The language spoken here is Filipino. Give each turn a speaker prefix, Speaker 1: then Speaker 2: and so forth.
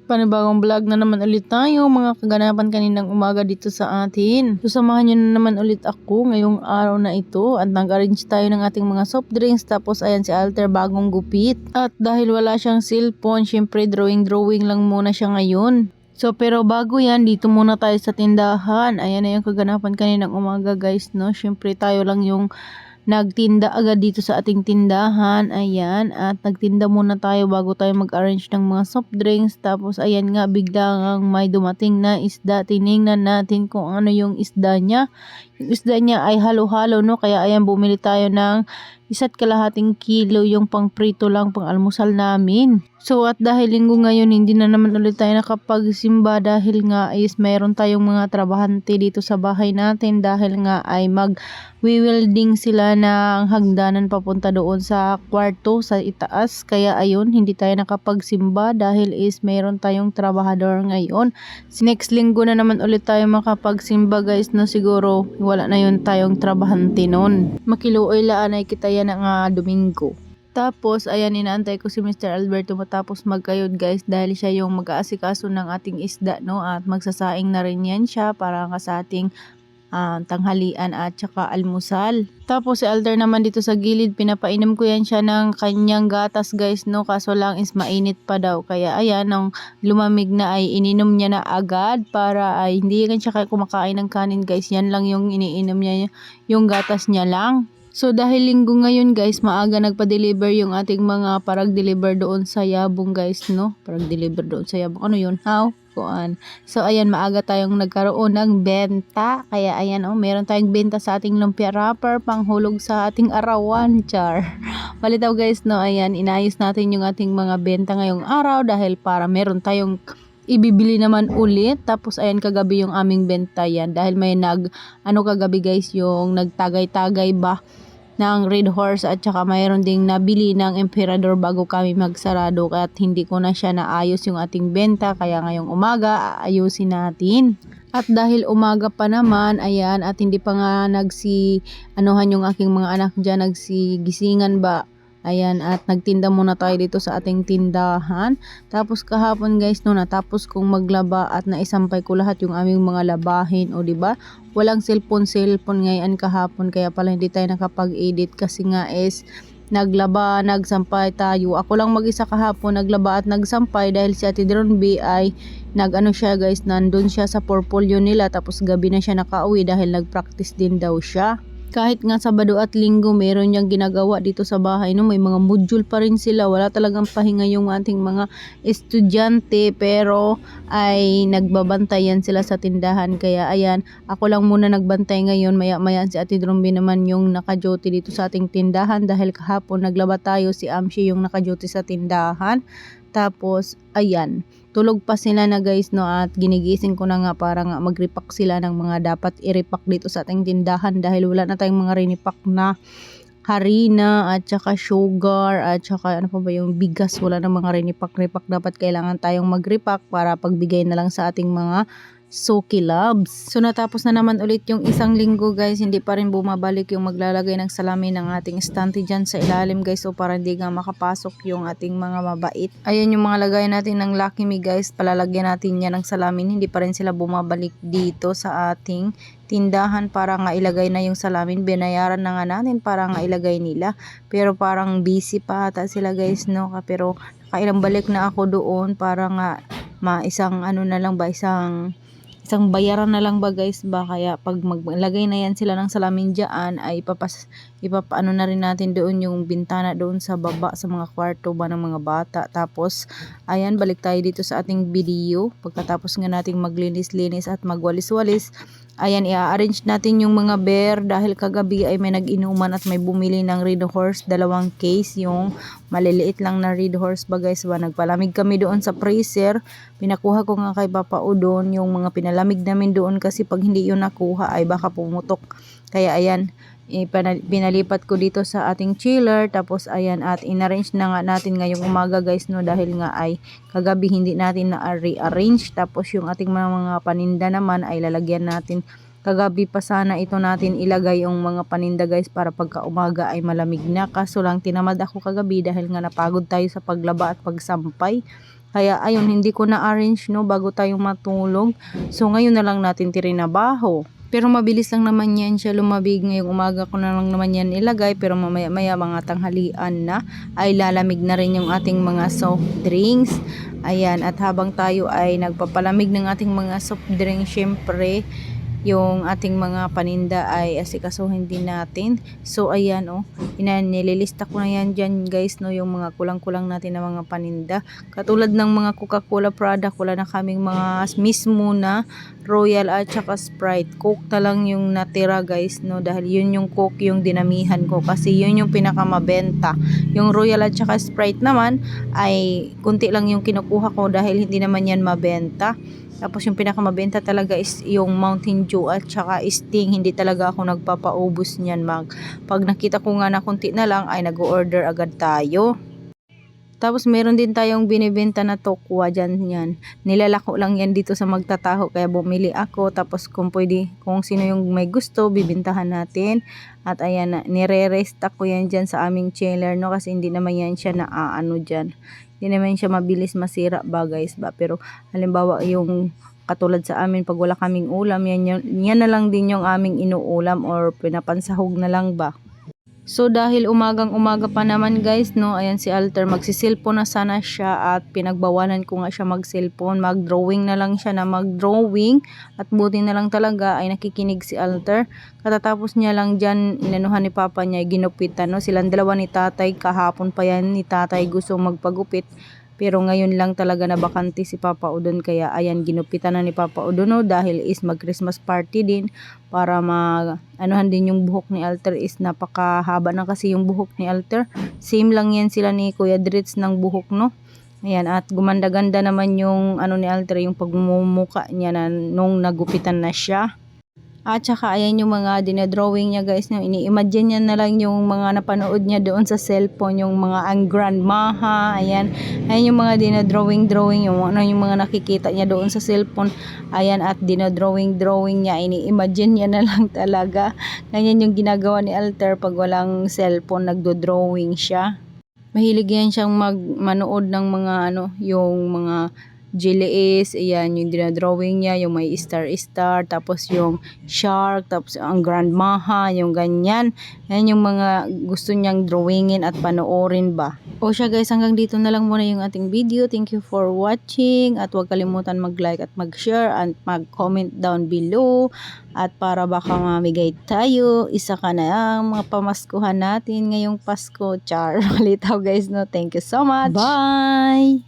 Speaker 1: Panibagong vlog na naman ulit tayo, mga kaganapan kaninang umaga dito sa atin. Susamahan nyo na naman ulit ako ngayong araw na ito at nag-arrange tayo ng ating mga soft drinks. Tapos ayan si Alter bagong gupit. At dahil wala siyang cellphone, syempre drawing lang muna siya ngayon. So pero bago yan, dito muna tayo sa tindahan. Ayan na yung kaganapan kaninang umaga guys, no. Syempre tayo lang yung nagtinda agad dito sa ating tindahan. Ayan, at nagtinda muna tayo bago tayo mag-arrange ng mga soft drinks. Tapos ayan nga, biglang may dumating na isda. Tiningnan natin kung ano yung isda niya. Yung isda niya ay halo-halo, no. Kaya ayan, bumili tayo ng 1.5 kilo, yung pang prito lang, pang almusal namin. So at dahil linggo ngayon, hindi na naman ulit tayo nakapagsimba dahil nga is mayroon tayong mga trabahante dito sa bahay natin dahil nga ay mag-welding sila ng hagdanan papunta doon sa kwarto sa itaas. Kaya ayun, hindi tayo nakapagsimba dahil is mayroon tayong trabahador ngayon. Next linggo na naman ulit tayo makapagsimba guys, no. Siguro wala na yun tayong trabahante nun. Makiluoy laan ay kita yan nga Domingo. Tapos, ayan, inaantay ko si Mr. Alberto matapos magkayod guys dahil siya yung mag-aasikaso ng ating isda, no. At magsasaing na rin yan siya para nga sa ating tanghalian at saka almusal. Tapos si Alter naman dito sa gilid, pinapainom ko yan siya ng kanyang gatas guys, no. Kaso lang is mainit pa daw. Kaya ayan, nung lumamig na ay ininom niya na agad para ay hindi rin siya kumakain ng kanin guys. Yan lang yung iniinom niya, yung gatas niya lang. So dahil linggo ngayon guys, maaga nagpa-deliver yung ating mga parag-deliver doon sa Yabong guys, no. Parag-deliver doon sa Yabong. Ano yun? How? Kuan. So ayan, maaga tayong nagkaroon ng benta. Kaya ayan, oh, meron tayong benta sa ating lumpia wrapper, panghulog sa ating arawan, char. Palitaw guys, no. Ayan, inayos natin yung ating mga benta ngayong araw dahil para meron tayong ibibili naman ulit. Tapos ayan, kagabi yung aming benta yan dahil may kagabi guys, yung nagtagay-tagay ba ng Red Horse at saka mayroon ding nabili ng Emperador bago kami magsarado, kaya hindi ko na siya naayos yung ating benta. Kaya ngayong umaga aayusin natin. At dahil umaga pa naman, ayan, at hindi pa nga anuhan yung aking mga anak dyan, nagsigisingan ba. Ayan, at nagtinda muna tayo dito sa ating tindahan. Tapos kahapon guys, no, natapos kong maglaba at naisampay ko lahat yung aming mga labahin. O diba, walang cellphone ngayon kahapon, kaya pala hindi tayo nakapag-edit kasi nga is naglaba, nagsampay tayo. Ako lang mag-isa kahapon naglaba at nagsampay dahil si Ate Dron B ay siya guys, nandun siya sa portfolio nila. Tapos gabi na siya nakauwi dahil nagpractice din daw siya. Kahit nga Sabado at Linggo meron niyang ginagawa dito sa bahay, no. May mga module pa rin sila. Wala talagang pahinga yung ating mga estudyante, pero ay nagbabantayan sila sa tindahan. Kaya ayan, ako lang muna nagbantay ngayon. Maya si Ate Drumbi naman yung naka-duty dito sa ating tindahan dahil kahapon naglaba tayo, si Amshi yung naka-duty sa tindahan. Tapos ayan, tulog pa sila na guys, no, at ginigising ko na nga para nga mag-repack sila ng mga dapat i-repack dito sa ating tindahan dahil wala na tayong mga rinipack na harina at saka sugar at saka ano pa ba yung bigas. Wala na mga rinipack. Dapat kailangan tayong mag-repack para pagbigay na lang sa ating mga Suki Loves. So natapos na naman ulit yung isang linggo guys, hindi pa rin bumabalik yung maglalagay ng salamin ng ating estante dyan sa ilalim guys, so para hindi nga makapasok yung ating mga mabait. Ayan yung mga lagay natin ng Lucky Me guys, palalagyan natin yan ng salamin. Hindi pa rin sila bumabalik dito sa ating tindahan para nga ilagay na yung salamin. Binayaran na nga natin para nga ilagay nila, pero parang busy pa ata sila guys, no. Pero nakailang balik na ako doon para nga isang bayaran na lang ba guys ba. Kaya pag maglagay na yan sila ng salamin dyan ay ipapaano na rin natin doon yung bintana doon sa baba sa mga kwarto ba ng mga bata. Tapos ayan, balik tayo dito sa ating video. Pagkatapos nga nating maglinis-linis at magwalis-walis, ayan, i-arrange natin yung mga beer dahil kagabi ay may nag-inuman at may bumili ng Red Horse, 2 case, yung maliliit lang na Red Horse ba guys ba. Nagpalamig kami doon sa freezer. Pinakuha ko nga kay Papa Udon yung mga pinalamig namin doon kasi pag hindi yun nakuha ay baka pumutok. Kaya ayan, pinalipat ko dito sa ating chiller. Tapos ayan, at inarrange na nga natin ngayong umaga guys, no, dahil nga ay kagabi hindi natin na rearrange. Tapos yung ating mga paninda naman ay lalagyan natin. Kagabi pa sana ito natin ilagay yung mga paninda guys para pagka umaga ay malamig na. Kaso lang tinamad ako kagabi dahil nga napagod tayo sa paglaba at pagsampay. Kaya ayun, hindi ko na-arrange no bago tayo matulog. So ngayon na lang natin tirinabaho. Pero mabilis lang naman yan siya lumabig. Ngayong umaga ko na lang naman yan ilagay. Pero mamaya maya mga tanghalian na ay lalamig na rin yung ating mga soft drinks. Ayan, at habang tayo ay nagpapalamig ng ating mga soft drinks, syempre yung ating mga paninda ay asikasuhin din natin. So ayan nililista ko na yan dyan guys no, yung mga kulang-kulang natin na mga paninda. Katulad ng mga Coca-Cola product, wala na kaming mga mismo na Royal at saka Sprite. Coke na lang yung natira guys no, dahil yun yung Coke yung dinamihan ko kasi yun yung pinakamabenta. Yung Royal at saka Sprite naman ay kunti lang yung kinukuha ko dahil hindi naman yan mabenta. Tapos yung pinakamabenta talaga is yung Mountain Dew at saka Sting. Hindi talaga ako nagpapaubos niyan. Pag nakita ko nga na kunti na lang ay nag-order agad tayo. Tapos meron din tayong binibenta na tokwa dyan yan. Nilalako lang yan dito sa magtataho kaya bumili ako. Tapos kung pwede, kung sino yung may gusto, bibintahan natin. At ayan, nire-restock ko yan dyan sa aming chiller no, kasi hindi naman yan siya naaano dyan. Hindi naman siya mabilis masira ba guys ba. Pero halimbawa yung katulad sa amin pag wala kaming ulam, yan na lang din yung aming inuulam or pinapansahog na lang ba. So dahil umagang-umaga pa naman guys no, ayan si Alter magsiselfon na sana siya at pinagbawalan ko nga siya mag-cellphone, mag-drawing na lang siya na mag-drawing at buti na lang talaga ay nakikinig si Alter. Katatapos niya lang dyan, inanuhan ni Papa niya, ginupitan no, silang dalawa ni Tatay, kahapon pa yan ni Tatay gusto magpagupit. Pero ngayon lang talaga na bakante si Papa Udon kaya ayan ginupitan na ni Papa Udon no, dahil is mag Christmas party din para anuhan din yung buhok ni Alter is napakahaba na kasi yung buhok ni Alter. Same lang yan sila ni Kuya Dritz ng buhok no. Ayan, at gumanda-ganda naman yung ni Alter, yung pagmumuka niya na nung nagupitan na siya. At saka ayan yung mga dinadrawing niya guys no, ini-imagine niya na lang yung mga napanood niya doon sa cellphone, yung mga ang grandmaha, ayan yung mga dinadrawing yung mga nakikita niya doon sa cellphone, ayan, at dinadrawing niya, ini-imagine niya na lang talaga. Ganyan yung ginagawa ni Alter pag walang cellphone, nagdo-drawing siya. Mahilig yan siyang manood ng mga yung mga Jellies, ayan yung dinadrawing niya, yung may star, tapos yung shark, tapos ang grandmaha, yung ganyan. Ayan yung mga gusto niyang drawingin at panoorin ba. O siya guys, hanggang dito na lang muna yung ating video. Thank you for watching at huwag kalimutan mag-like at mag-share at mag-comment down below. At para baka mamigay tayo, isa ka na ang mga pamaskuhan natin ngayong Pasko. Char, malitaw guys no. Thank you so much. Bye!